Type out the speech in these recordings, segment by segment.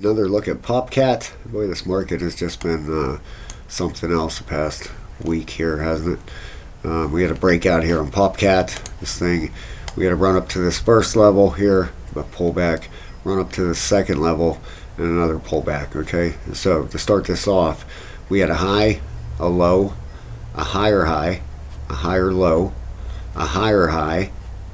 another look at Popcat. Boy, this market has just been something else the past week here, hasn't it? We had a breakout here on Popcat. This thing, we had to run up to this first level here, a pullback, run up to the second level, and another pullback. Okay, so to start this off, we had a high, a low, a higher low, a higher high,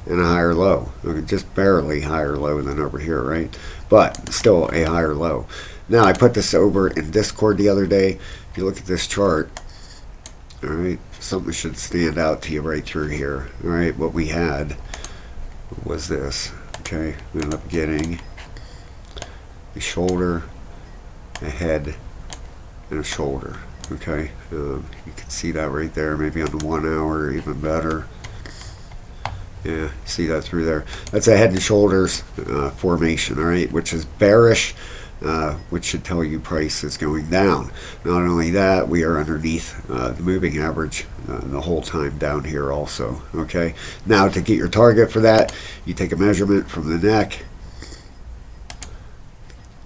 and a higher low. Okay, just barely higher low than over here, right? But still a higher low. Now, I put this over in Discord the other day. If you look at this chart, all right, something should stand out to you right through here. All right, what we had was this. Okay, we ended up getting a shoulder, a head, and a shoulder. Okay, you can see that right there, maybe on the 1 hour, even better. Yeah, see that through there. That's a head and shoulders formation, all right, which is bearish, which should tell you price is going down. Not only that, we are underneath the moving average the whole time down here also, okay? Now, to get your target for that, you take a measurement from the neck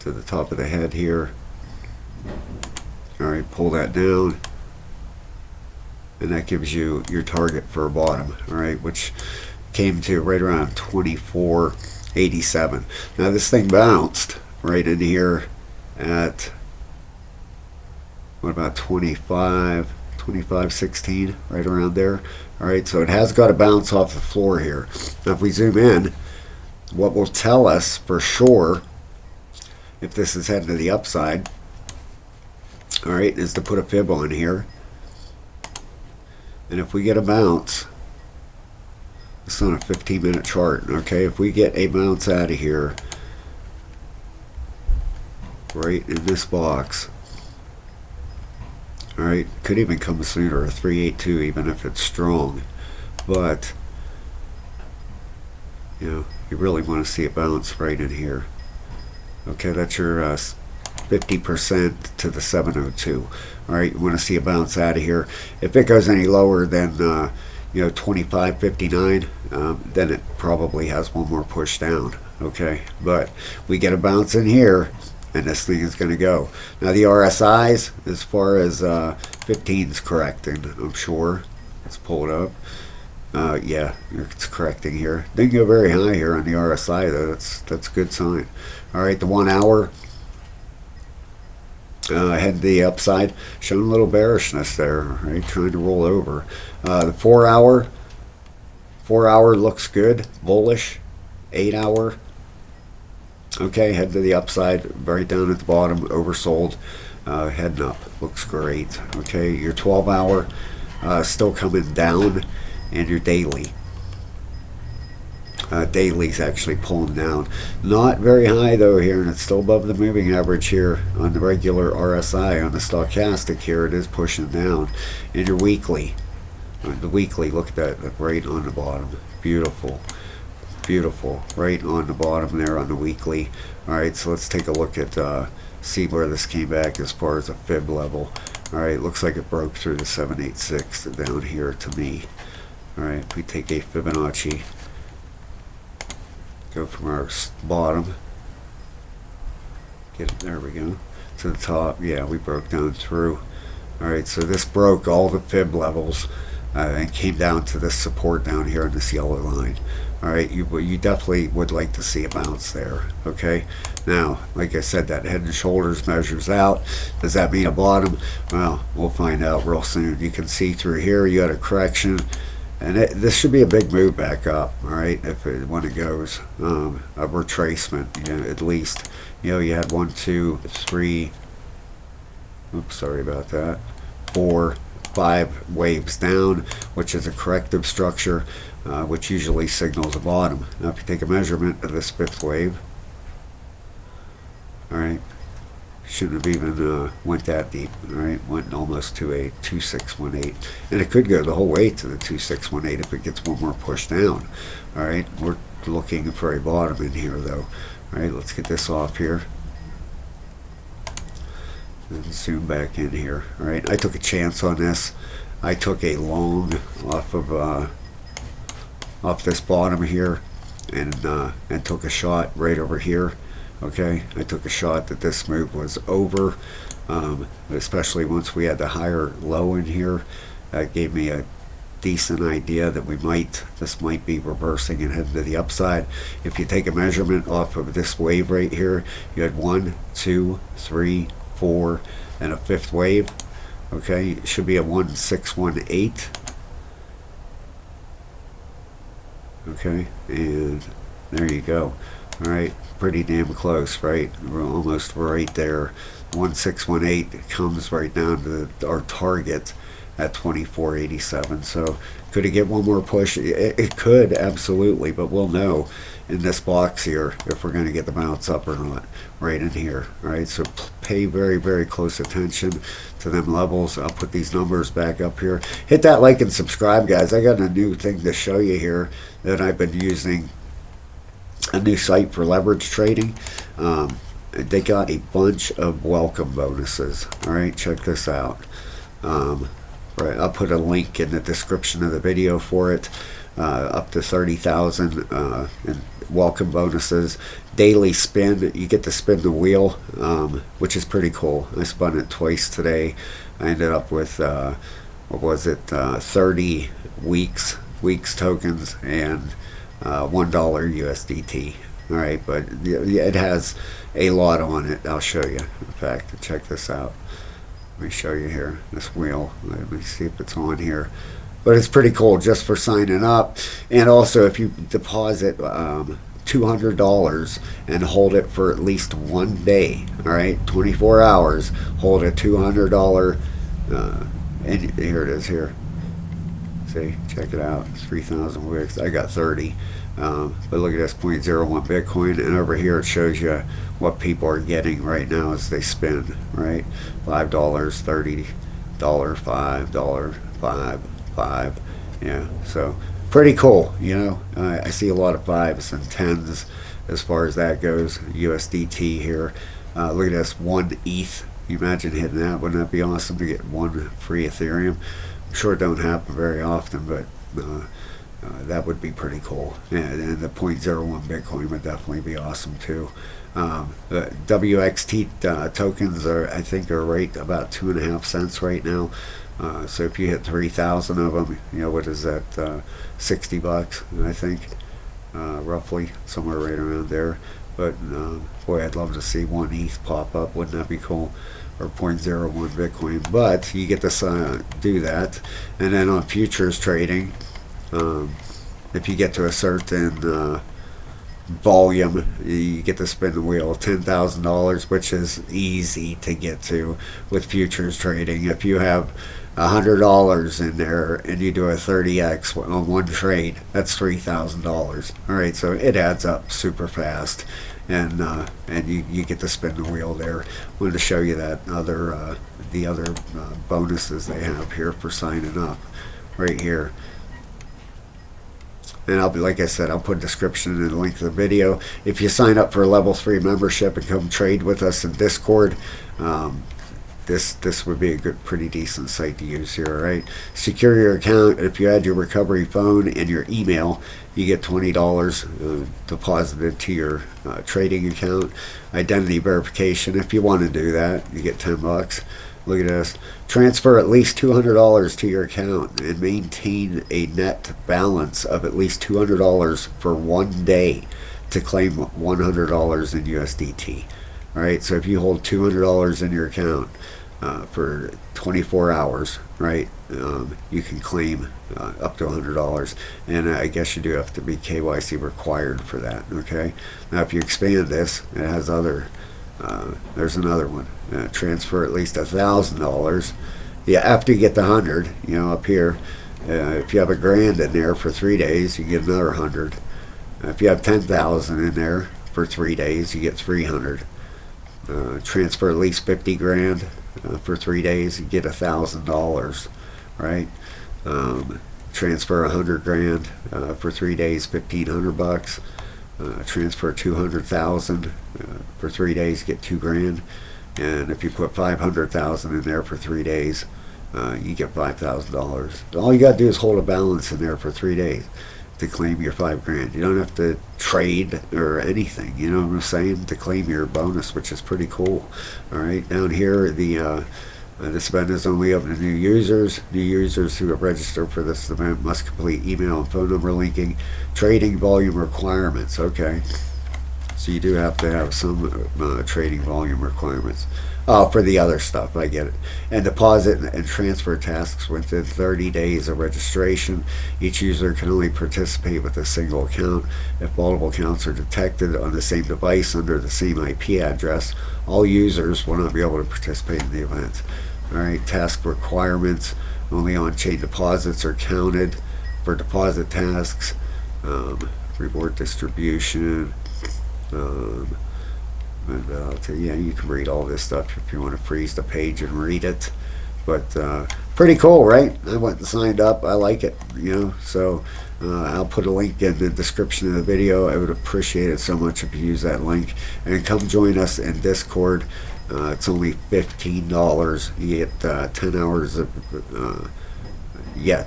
to the top of the head here. All right, pull that down, and that gives you your target for a bottom, all right, which came to right around 24.87. Now this thing bounced right in here at, what about 25.16, right around there. All right, so it has got to bounce off the floor here. Now if we zoom in, what will tell us for sure if this is heading to the upside, all right, is to put a fib on here. And if we get a bounce, it's on a 15-minute chart, okay? If we get a bounce out of here, right in this box, all right, could even come sooner, a 382, even if it's strong. But, you know, you really want to see a bounce right in here. Okay, that's your 50% to the 702. All right, you want to see a bounce out of here. If it goes any lower than, you know, 25.59, then it probably has one more push down. Okay, but we get a bounce in here, and this thing is going to go. Now the RSIs, as far as 15 is correcting, I'm sure. Let's pull it up. Yeah, it's correcting here. Didn't go very high here on the RSI though. That's a good sign. All right, the 1 hour. Head to the upside, showing a little bearishness there, right? Trying to roll over. The 4 hour looks good, bullish. 8 hour, okay, head to the upside, right down at the bottom, oversold, heading up, looks great. Okay, your 12 hour still coming down, and your daily. Daily's actually pulling down. Not very high though here, and it's still above the moving average here on the regular RSI. On the stochastic here, it is pushing down. And your weekly, the weekly, look at that, right on the bottom. Beautiful, beautiful, right on the bottom there on the weekly. All right, so let's take a look at see where this came back as far as a fib level. All right, looks like it broke through the 786 down here to me. All right, if we take a Fibonacci, go from our bottom, get it, there we go, to the top. Yeah, we broke down through. All right, so this broke all the fib levels and came down to this support down here in this yellow line. All right, you definitely would like to see a bounce there. Okay, now, like I said, that head and shoulders measures out. Does that mean a bottom? Well, we'll find out real soon. You can see through here you had a correction. And this should be a big move back up, all right, when it goes, a retracement, you know, at least. You know, you had 1, 2, 3, oops, sorry about that, 4, 5 waves down, which is a corrective structure, which usually signals a bottom. Now, if you take a measurement of this 5th wave, all right, shouldn't have even went that deep, right? Went almost to a 2618, and it could go the whole way to the 2618 if it gets one more push down. All right, we're looking for a bottom in here though. All right, let's get this off here and zoom back in here. All right, I took a chance on this. I took a long off this bottom here, and took a shot right over here. Okay, I took a shot that this move was over, especially once we had the higher low in here. That gave me a decent idea that this might be reversing and heading to the upside. If you take a measurement off of this wave right here, you had 1, 2, 3, 4, and a fifth wave. Okay, it should be a 1618. Okay, and there you go. All right, pretty damn close, right? We're almost right there. 1618 comes right down to our target at 24.87. So could it get one more push? It could, absolutely, but we'll know in this box here if we're going to get the bounce up or not, right in here. All right, so pay very, very close attention to them levels. I'll put these numbers back up here. Hit that like and subscribe, guys. I got a new thing to show you here that I've been using, a new site for leverage trading. They got a bunch of welcome bonuses. All right, check this out. Right, I'll put a link in the description of the video for it. Up to 30,000 in welcome bonuses. Daily spin, you get to spin the wheel, which is pretty cool. I spun it twice today. I ended up with 30 weeks tokens and $1 USDT. All right, but it has a lot on it. I'll show you. In fact, check this out. Let me show you here, this wheel. Let me see if it's on here. But it's pretty cool just for signing up. And also, if you deposit $200 and hold it for at least 1 day, all right, 24 hours, hold a $200, and here it is here. See, check it out, 3,000 wicks. I got 30. But look at this, 0.01 Bitcoin, and over here it shows you what people are getting right now as they spend, right? $5, $30, $5, $5. Yeah, so pretty cool, you know. I see a lot of 5s and 10s as far as that goes. USDT here. Look at this, 1 ETH. You imagine hitting that? Wouldn't that be awesome to get 1 free Ethereum? I'm sure it don't happen very often, but that would be pretty cool. And the 0.01 Bitcoin would definitely be awesome too. The WXT tokens I think are right about 2.5 cents right now. So if you hit 3,000 of them, you know, what is that? $60, I think, roughly, somewhere right around there. But boy, I'd love to see 1 ETH pop up. Wouldn't that be cool? Or 0.01 Bitcoin. But you get to do that, and then on futures trading, if you get to a certain volume, you get to spin the wheel. $10,000, which is easy to get to with futures trading. If you have $100 in there and you do a 30x on one trade, that's $3,000. All right, so it adds up super fast, and you get to spin the wheel there. Wanted to show you that the other bonuses they have here for signing up right here. And I'll be, like I said, I'll put a description and a link to the video. If you sign up for a level 3 membership and come trade with us in Discord, this would be a pretty decent site to use here. All right, secure your account. If you add your recovery phone and your email, you get $20 deposited to your trading account. Identity verification, if you want to do that, you get $10. Look at this. Transfer at least $200 to your account and maintain a net balance of at least $200 for 1 day to claim $100 in USDT. All right, so if you hold $200 in your account for 24 hours, right, you can claim up to $100. And I guess you do have to be KYC required for that. Okay. Now, if you expand this, it has other. There's another one. Transfer at least $1,000. Yeah, after you get the 100, you know, up here, if you have $1,000 in there for 3 days, you get another 100. If you have 10,000 in there for 3 days, you get 300. Transfer at least 50 grand for 3 days, you get $1,000, right? Transfer 100 grand for 3 days, $1,500. Transfer 200,000 for 3 days, get $2 grand. And if you put 500,000 in there for 3 days, you get $5,000. All you got to do is hold a balance in there for 3 days, to claim your $5,000. You don't have to trade or anything. You know what I'm saying? To claim your bonus, which is pretty cool. All right, down here this event is only open to new users. New users who have registered for this event must complete email and phone number linking. Trading volume requirements. Okay, so you do have to have some trading volume requirements. Oh, for the other stuff, I get it. And deposit and transfer tasks within 30 days of registration. Each user can only participate with a single account. If multiple accounts are detected on the same device under the same IP address, all users will not be able to participate in the event. All right, task requirements. Only on-chain deposits are counted for deposit tasks. Reward distribution. Yeah, you can read all this stuff if you want to freeze the page and read it. But pretty cool, right? I went and signed up. I like it, So I'll put a link in the description of the video. I would appreciate it so much if you use that link. And come join us in Discord. It's only $15. You get 10 hours of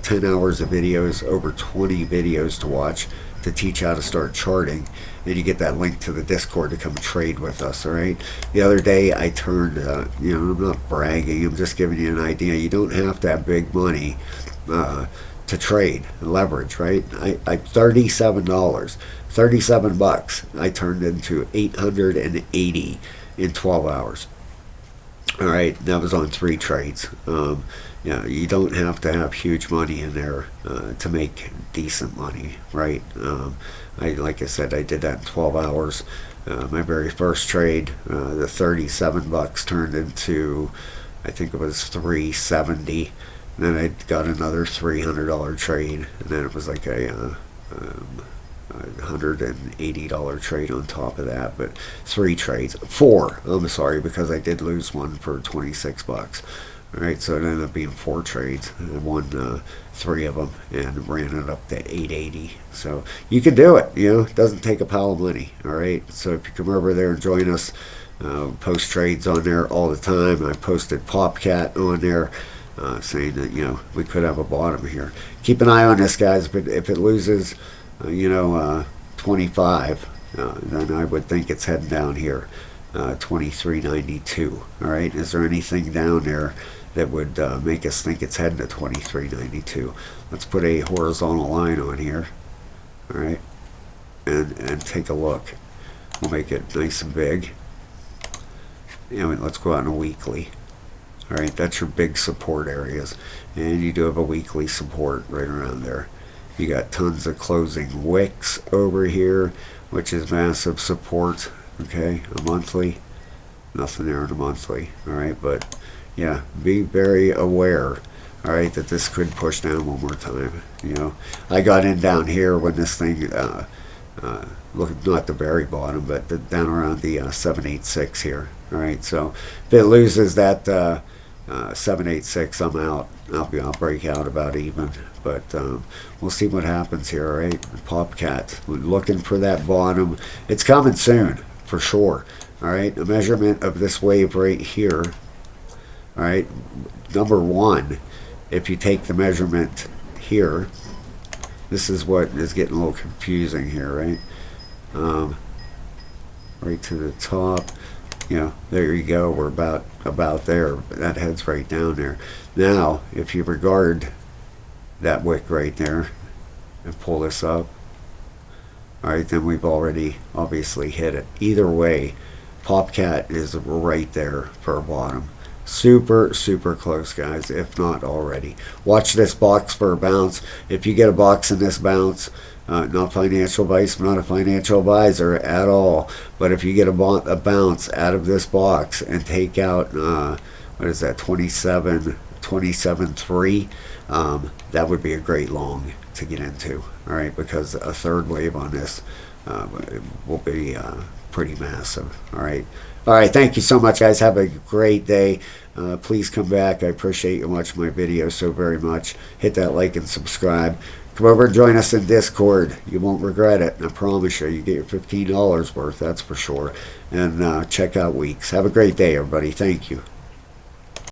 10 hours of videos, over 20 videos to watch to teach how to start charting. And you get that link to the Discord to come trade with us. All right. The other day I turned, I'm not bragging. I'm just giving you an idea. You don't have to have big money to trade, leverage, right? I $37, $37. I turned into 880 in 12 hours. All right, that was on 3 trades. You don't have to have huge money in there to make decent money, right? Like I said, I did that in 12 hours. My very first trade, the $37 turned into, I think it was $370. And then I got another $300 trade, and then it was like a $180 trade on top of that. But 3 trades, 4. I'm sorry, because I did lose one for $26. All right, so it ended up being 4 trades. I won 3 of them and ran it up to 880. So you can do it. It doesn't take a pile of money. All right, so if you come over there and join us, post trades on there all the time. I posted Popcat on there, saying that we could have a bottom here. Keep an eye on this, guys. But if it loses, 25, then I would think it's heading down here. 23.92. All right, is there anything down there that would make us think it's heading to 23.92? Let's put a horizontal line on here. All right, and take a look. We'll make it nice and big. Let's go out on a weekly. All right, that's your big support areas, and you do have a weekly support right around there. You got tons of closing wicks over here, which is massive support. Okay, a monthly, nothing there in a monthly. All right, but yeah, be very aware. All right, that this could push down one more time. I got in down here when this thing look, not the very bottom, but down around the 786 here. All right, so if it loses that 786, I'm out. I'll break out about even. But we'll see what happens here. All right, Popcat, we're looking for that bottom. It's coming soon, for sure. All right, a measurement of this wave right here. All right, number 1, if you take the measurement here, this is what is getting a little confusing here, right? Right to the top. There you go. We're about there. That heads right down there. Now, if you regard that wick right there and pull this up, all right, then we've already obviously hit it. Either way, Popcat is right there for a bottom. Super, super close, guys, if not already. Watch this box for a bounce. If you get a box in this bounce, not financial advice, not a financial advisor at all, but if you get a bounce out of this box and take out, what is that, 27.3, that would be a great long to get into. All right, because a third wave on this will be pretty massive. All right, thank you so much, guys. Have a great day. Please come back. I appreciate you watching my videos so very much. Hit that like and subscribe. Come over and join us in Discord. You won't regret it. I promise you. You get your $15 worth, that's for sure. And check out Weeks. Have a great day, everybody. Thank you.